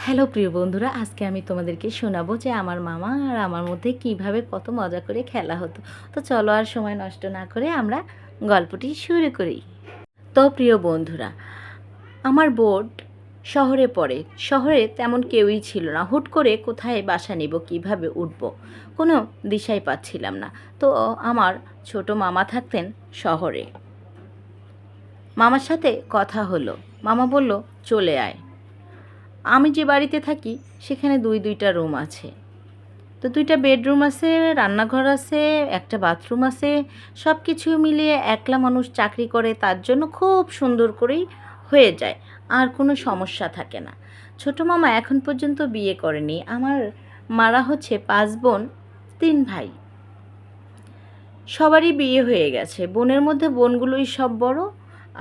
Hello প্রিয় বন্ধুরা, আজকে আমি তোমাদেরকে শোনাবো যে আমার মামা আর আমার মধ্যে কিভাবে কত মজা করে খেলা হতো। তো চলো আর সময় নষ্ট না করে আমরা গল্পটি শুরু করি। তো প্রিয় বন্ধুরা, আমার বোর্ড শহরে পড়ে। শহরে তেমন কেউই ছিল না। হুট করে কোথায় বাসা নিব, কিভাবে উঠব, কোনো দিশাই পাচ্ছিলাম না। তো আমার ছোট মামা থাকতেন শহরে। মামার সাথে কথা হলো। মামা বলল, চলে আয়। আমি যে বাড়িতে থাকি সেখানে দুইটা রুম আছে। তো দুইটা বেডরুম আছে, রান্নাঘর আছে, একটা বাথরুম আছে। সব কিছু মিলিয়ে একলা মানুষ চাকরি করে, তার জন্য খুব সুন্দর করেই হয়ে যায়, আর কোনো সমস্যা থাকে না। ছোটো মামা এখন পর্যন্ত বিয়ে করেনি। আমার মারা হচ্ছে 5 বোন 3 ভাই। সবারই বিয়ে হয়ে গেছে। বোনের মধ্যে বোনগুলোই সব বড়,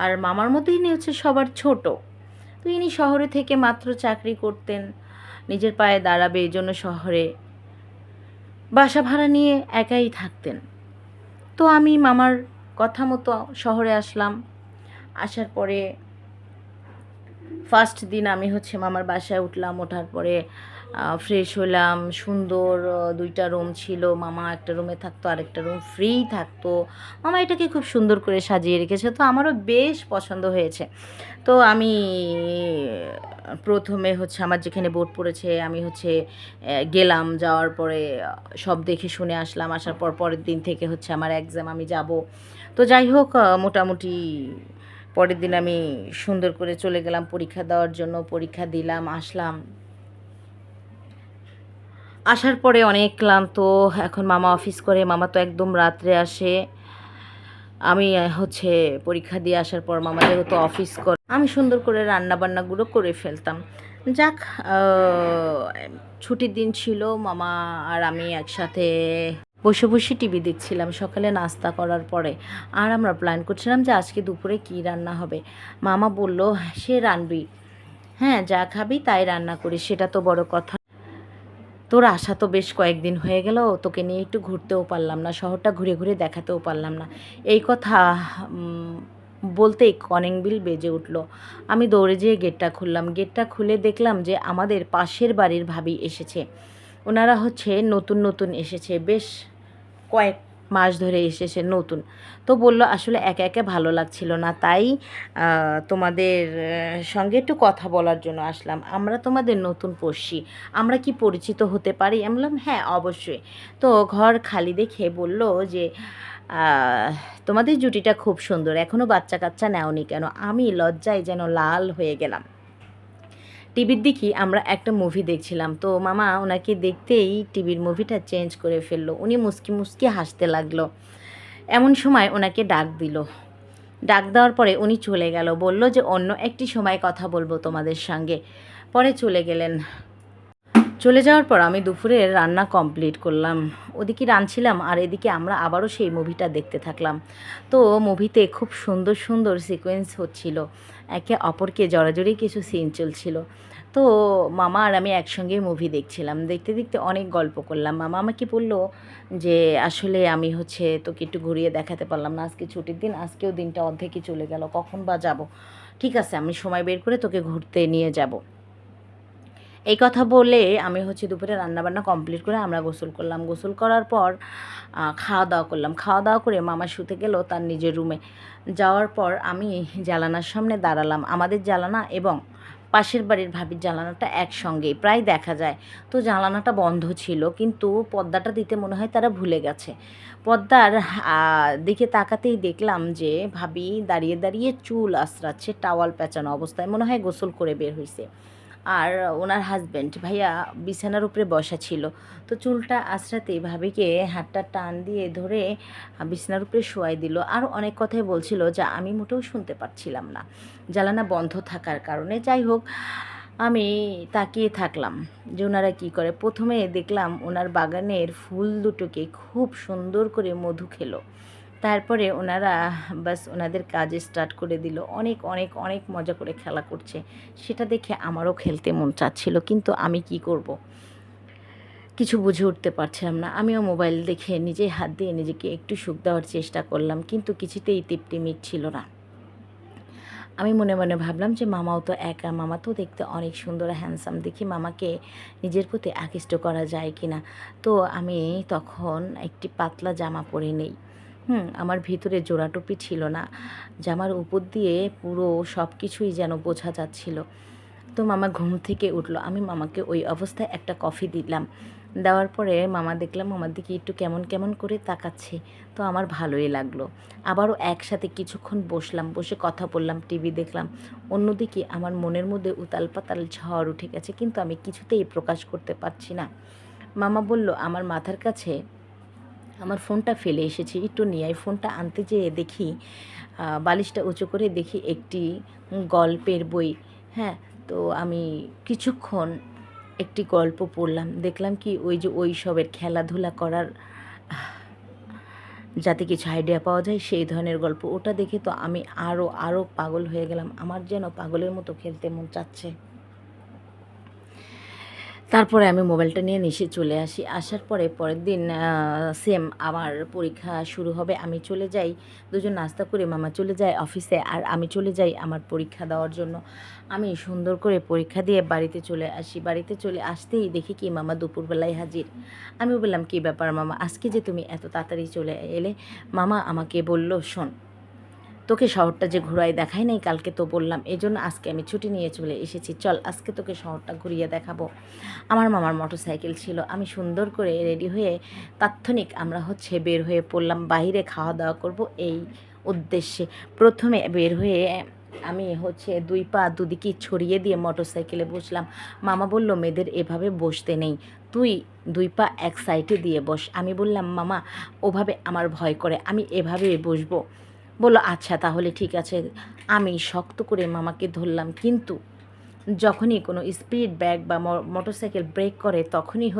আর মামার মধ্যে ইনি হচ্ছে সবার ছোট। তো ইনি শহরে থেকে মাত্র চাকরি করতেন, নিজের পায়ে দাঁড়াবে এই জন্য শহরে বাসা ভাড়া নিয়ে একাই থাকতেন। তো আমি মামার কথা মতো শহরে আসলাম। আসার পরে ফার্স্ট দিন আমি হচ্ছে মামার বাসায় উঠলাম। ওঠার পরে ফ্রেশ হলাম। সুন্দর 2টা রুম ছিল। মামা একটা রুমে থাকতো, আরেকটা রুম ফ্রি থাকতো। মামা এটাকে খুব সুন্দর করে সাজিয়ে রেখেছে, তো আমারও বেশ পছন্দ হয়েছে। তো আমি প্রথমে হচ্ছে আমার যেখানে বোর্ড পড়েছে আমি হচ্ছে গেলাম। যাওয়ার পরে সব দেখে শুনে আসলাম। আসার পর পরের দিন থেকে হচ্ছে আমার এক্সাম, আমি যাব। তো যাই হোক, মোটামুটি পরের দিন আমি সুন্দর করে চলে গেলাম পরীক্ষা দেওয়ার জন্য। পরীক্ষা দিলাম, আসলাম। আসার পরে অনেক ক্লান্ত। এখন মামা অফিস করে, মামা তো একদম রাত্রে আসে। আমি হচ্ছে পরীক্ষা দিয়ে আসার পর মামা যেহেতু অফিস করে, আমি সুন্দর করে রান্নাবান্নাগুলো করে ফেলতাম। যাক, ছুটির দিন ছিল। মামা আর আমি একসাথে বসে বসে টিভি দেখছিলাম সকালে নাস্তা করার পরে। আর আমরা প্ল্যান করছিলাম যে আজকে দুপুরে কী রান্না হবে। মামা বলল, সে রানবি, হ্যাঁ যা খাবি তাই রান্না করি, সেটা তো বড় কথা। তোর আসা তো বেশ কয়েকদিন হয়ে গেল, তোকে নিয়ে একটু ঘুরতেও পারলাম না, শহরটা ঘুরে ঘুরে দেখাতেও পারলাম না। এই কথা বলতেই কলিং বিল বেজে উঠল। আমি দৌড়ে যেয়ে গেটটা খুললাম। গেটটা খুলে দেখলাম যে আমাদের পাশের বাড়ির ভাবি এসেছে। ওনারা হচ্ছে নতুন নতুন এসেছে, বেশ কয়েক মাস ধরে এসেছে নতুন। তো বলল, আসলে একা একা ভালো লাগছিল না, তাই তোমাদের সঙ্গে একটু কথা বলার জন্য আসলাম। আমরা তোমাদের নতুন পড়শি, আমরা কি পরিচিত হতে পারি? আমি বললাম, হ্যাঁ অবশ্যই। তো ঘর খালি দেখে বলল যে তোমাদের জুটিটা খুব সুন্দর, এখনও বাচ্চা কাচ্চা নেওনি কেন? আমি লজ্জায় যেন লাল হয়ে গেলাম। টিভির দিকে আমরা একটা মুভি দেখছিলাম, তো মামা ওনাকে দেখতেই টিভির মুভিটা চেঞ্জ করে ফেললো। উনি মুচকি মুচকি হাসতে লাগলো। এমন সময় ওনাকে ডাক দিল। ডাক দেওয়ার পরে উনি চলে গেল, বলল যে অন্য একটি সময় কথা বলবো তোমাদের সঙ্গে। পরে চলে গেলেন। চলে যাওয়ার পর আমি দুপুরের রান্না কমপ্লিট করলাম। ওদিকে রাঁধছিলাম আর এদিকে আমরা আবারও সেই মুভিটা দেখতে থাকলাম। তো মুভিতে খুব সুন্দর সুন্দর সিকোয়েন্স হচ্ছিল, একে অপরকে জড়াজড়ি কিছু সিন চলছিল। তো মামা আর আমি একসঙ্গেই মুভি দেখছিলাম। দেখতে দেখতে অনেক গল্প করলাম। মামা আমাকে বলল যে আসলে আমি হচ্ছে তোকে একটু ঘুরিয়ে দেখাতে পারলাম না, আজকে ছুটির দিন, আজকেও দিনটা অর্ধেকই চলে গেল, কখন বা যাব। ঠিক আছে, আমি সময় বের করে তোকে ঘুরতে নিয়ে যাব। এই কথা বলে আমি হচ্ছে দুপুরে রান্নাবান্না কমপ্লিট করে আমরা গোসল করলাম। গোসল করার পর খাওয়া দাওয়া করলাম। খাওয়া দাওয়া করে মামা শুতে গেল তার নিজের রুমে। যাওয়ার পর আমি জানালার সামনে দাঁড়ালাম। আমাদের জানালা এবং পাশের বাড়ির ভাবির জানালাটা একসঙ্গেই প্রায় দেখা যায়। তো জানালাটা বন্ধ ছিল, কিন্তু পর্দাটা দিতে মনে হয় তারা ভুলে গেছে। পর্দার দিকে তাকাতেই দেখলাম যে ভাবি দাঁড়িয়ে দাঁড়িয়ে চুল আঁচড়াচ্ছে, টাওয়াল পেঁচানো অবস্থায়, মনে হয় গোসল করে বের হয়েছে। আর ওনার হাজব্যান্ড ভাইয়া বিছানার উপরে বসা ছিল। তো চুলটা আঁচড়াতেই ভাবিকে হাতটা টান দিয়ে ধরে বিছানার উপরে শোয়াই দিল। আর অনেক কথাই বলছিল যা আমি মোটেও শুনতে পাচ্ছিলাম না, জানালা বন্ধ থাকার কারণে। যাই হোক, আমি তাকিয়ে থাকলাম যে ওনারা কী করে। প্রথমে দেখলাম ওনার বাগানের ফুল দুটোকে খুব সুন্দর করে মধু খেলো। তারপরে ওনারা বাস ওনাদের কাজে স্টার্ট করে দিল। অনেক অনেক অনেক মজা করে খেলা করছে। সেটা দেখে আমারও খেলতে মন চাচ্ছিল, কিন্তু আমি কি করব, কিছু বুঝে উঠতে পারছিলাম না। আমিও মোবাইল দেখে নিজেই হাত দিয়ে নিজেকে একটু সুখ দেওয়ার চেষ্টা করলাম, কিন্তু কিছুতেই তৃপ্তি মিটছিল না। আমি মনে মনে ভাবলাম যে মামাও তো একা, মামা তো দেখতে অনেক সুন্দর হ্যান্ডসাম, দেখি মামাকে নিজের প্রতি আকৃষ্ট করা যায় কি না। তো আমি তখন একটি পাতলা জামা পরে নেই। আমার ভিতরে জোড়া টুপি ছিল না, জামার উপর দিয়ে পুরো সব কিছুই যেন বোঝা যাচ্ছিল। তো মামা ঘুম থেকে উঠলো, আমি মামাকে ওই অবস্থায় একটা কফি দিলাম। দেওয়ার পরে মামা দেখলাম আমার দিকে একটু কেমন কেমন করে তাকাচ্ছে। তো আমার ভালোই লাগলো। আবারও একসাথে কিছুক্ষণ বসলাম, বসে কথা বললাম, টিভি দেখলাম। অন্যদিকে আমার মনের মধ্যে উতাল পাতাল ঝড় উঠে গেছে, কিন্তু আমি কিছুতেই প্রকাশ করতে পারছি না। মামা বলল, আমার মাথার কাছে আমার ফোনটা ফেলে এসেছি, একটু নিয়ে আয়। ফোনটা আনতে যেয়ে দেখি, বালিশটা উঁচু করে দেখি একটি গল্পের বই। হ্যাঁ, তো আমি কিছুক্ষণ একটি গল্প পড়লাম। দেখলাম কি, ওই যে ওইসবের খেলাধুলা করার যাতে কিছু আইডিয়া পাওয়া যায় সেই ধরনের গল্প। ওটা দেখে তো আমি আরও পাগল হয়ে গেলাম। আমার যেন পাগলের মতো খেলতে মন চাচ্ছে। তারপরে আমি মোবাইলটা নিয়ে নিচে চলে আসি। আসার পরে পরের দিন সেম আমার পরীক্ষা শুরু হবে। আমি চলে যাই, দুজন নাস্তা করে মামা চলে যায় অফিসে, আর আমি চলে যাই আমার পরীক্ষা দেওয়ার জন্য। আমি সুন্দর করে পরীক্ষা দিয়ে বাড়িতে চলে আসি। বাড়িতে চলে আসতেই দেখি কি মামা দুপুরবেলায় হাজির। আমি বললাম, কী ব্যাপার মামা, আজকে যে তুমি এত তাড়াতাড়ি চলে এলে? মামা আমাকে বলল, শোন, তোকে শহরটা যে ঘুরাই দেখাই নাই কালকে, তো বললাম, এজন্য আজকে আমি ছুটি নিয়ে চলে এসেছি। চল আজকে তোকে শহরটা ঘুরিয়ে দেখাবো। আমার মামার মোটরসাইকেল ছিল। আমি সুন্দর করে রেডি হয়ে তাৎক্ষণিক আমরা বের হয়ে পড়লাম, বাইরে খাওয়া দাওয়া করব এই উদ্দেশ্যে। প্রথমে বের হয়ে আমি দুই পা দুদিকে ছড়িয়ে দিয়ে মোটরসাইকেলে বসলাম। মামা বলল, মেয়েদের এভাবে বসতে নেই, তুই দুই পা এক সাইডে দিয়ে বস। আমি বললাম, মামা ওভাবে আমার ভয় করে, আমি এভাবে বসবো। বলল, আচ্ছা তাহলে ঠিক আছে। আমি শক্ত করে মামাকে ধরলাম, কিন্তু যখনই কোনো স্পিড ব্রেক বা মোটরসাইকেল ব্রেক করে, তখনই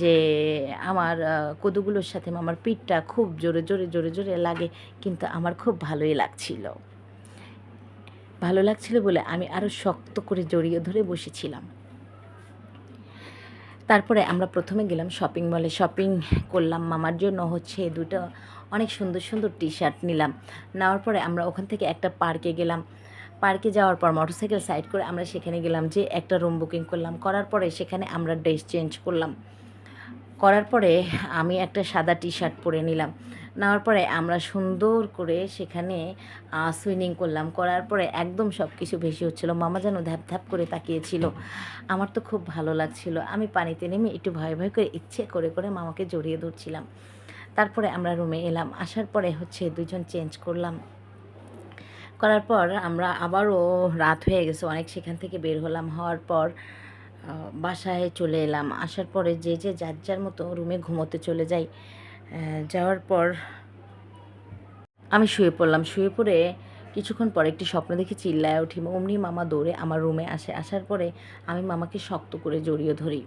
যে আমার কদুগুলোর সাথে মামার পিঠটা খুব জোরে জোরে জোরে জোরে লাগে। কিন্তু আমার খুব ভালোই লাগছিল। ভালো লাগছিল বলে আমি আরও শক্ত করে জড়িয়ে ধরে বসেছিলাম। তারপরে আমরা প্রথমে গেলাম শপিং মলে, শপিং করলাম। মামার জন্য দুটো অনেক সুন্দর সুন্দর টি শার্ট নিলাম। নেওয়ার পরে আমরা ওখান থেকে একটা পার্কে গেলাম। পার্কে যাওয়ার পর মোটরসাইকেল সাইড করে আমরা সেখানে গেলাম, যে একটা রুম বুকিং করলাম। করার পরে সেখানে আমরা ড্রেস চেঞ্জ করলাম। করার পরে আমি একটা সাদা টি শার্ট পরে নিলাম। নেওয়ার পরে আমরা সুন্দর করে সেখানে সুইমিং করলাম। করার পরে একদম সব কিছু ভেসে হচ্ছিলো। মামা যেন ধ্যাপ ধ্যাপ করে তাকিয়েছিল। আমার তো খুব ভালো লাগছিল। আমি পানিতে নেমে একটু ভয় ভয় করে ইচ্ছে করে করে মামাকে জড়িয়ে ধরছিলাম। তারপরে আমরা রুমে এলাম। আসার পরে দুজন চেঞ্জ করলাম। করার পর আমরা আবারও রাত হয়ে গেছে অনেক, সেখান থেকে বের হলাম। হওয়ার পর বাসায় চলে এলাম। আসার পরে যে যার যার মতো রুমে ঘুমোতে চলে যাই। যাওয়ার পর আমি শুয়ে পড়লাম। শুয়ে পড়ে কিছুক্ষণ পরে একটি স্বপ্ন দেখে চিল্লায় উঠি। অমনি মামা দৌড়ে আমার রুমে আসে। আসার পরে আমি মামাকে শক্ত করে জড়িয়ে ধরি।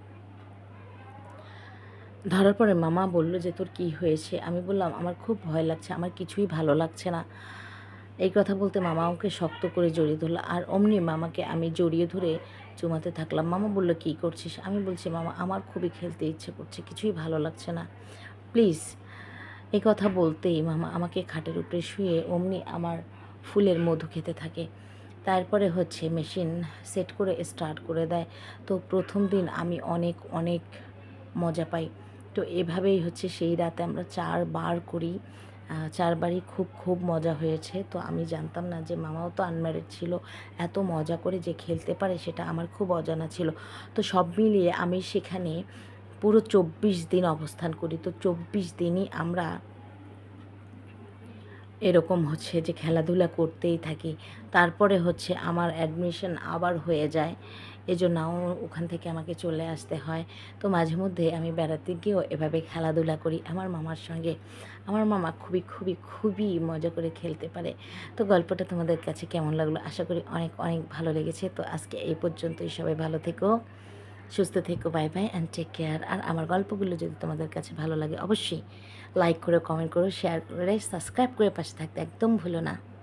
ধরার পরে মামা বলল যে, তোর কী হয়েছে? আমি বললাম, আমার খুব ভয় লাগছে, আমার কিছুই ভালো লাগছে না। এই কথা বলতে মামা আমাকে শক্ত করে জড়িয়ে ধরলো, আর অমনি মামাকে আমি জড়িয়ে ধরে চুমাতে থাকলাম। মামা বলল, কী করছিস? আমি বলছি, মামা আমার খুবই খেলতে ইচ্ছে করছে, কিছুই ভালো লাগছে না, প্লিজ। এই কথা বলতেই মামা আমাকে খাটের উপরে শুয়ে অমনি আমার ফুলের মধু খেতে থাকে। তারপরে মেশিন সেট করে স্টার্ট করে দেয়। তো প্রথম দিন আমি অনেক অনেক মজা পাই। তো এভাবেই সেই রাতে আমরা 4 বার করি। 4 বারই খুব খুব মজা হয়েছে। তো আমি জানতাম না যে মামাও তো আনম্যারিড ছিল। এত মজা করে যে খেলতে পারে সেটা আমার খুব অজানা ছিল। তো সব মিলিয়ে আমি সেখানে পুরো 24 দিন অবস্থান করি। তো 24 দিনই আমরা এরকম যে খেলাধুলা করতেই থাকি। তারপরে আমার অ্যাডমিশন আবার হয়ে যায়। এজন্য ওখান থেকে আমাকে চলে আসতে হয়। তো মাঝে মধ্যে আমি বেড়াতে গিয়েও এভাবে খেলাধুলা করি আমার মামার সঙ্গে। আমার মামা খুবই খুবই খুবই মজা করে খেলতে পারে। তো গল্পটা তোমাদের কাছে কেমন লাগলো? আশা করি অনেক অনেক ভালো লেগেছে। তো আজকে এই পর্যন্তই। সবাই ভালো থেকো, সুস্থ থেকো। Bye bye and take care. আর আমার গল্পগুলো যদি তোমাদের কাছে ভালো লাগে, অবশ্যই লাইক করো, কমেন্ট করো, শেয়ার করে, সাবস্ক্রাইব করে পাশে থাকতে একদম ভুলো না।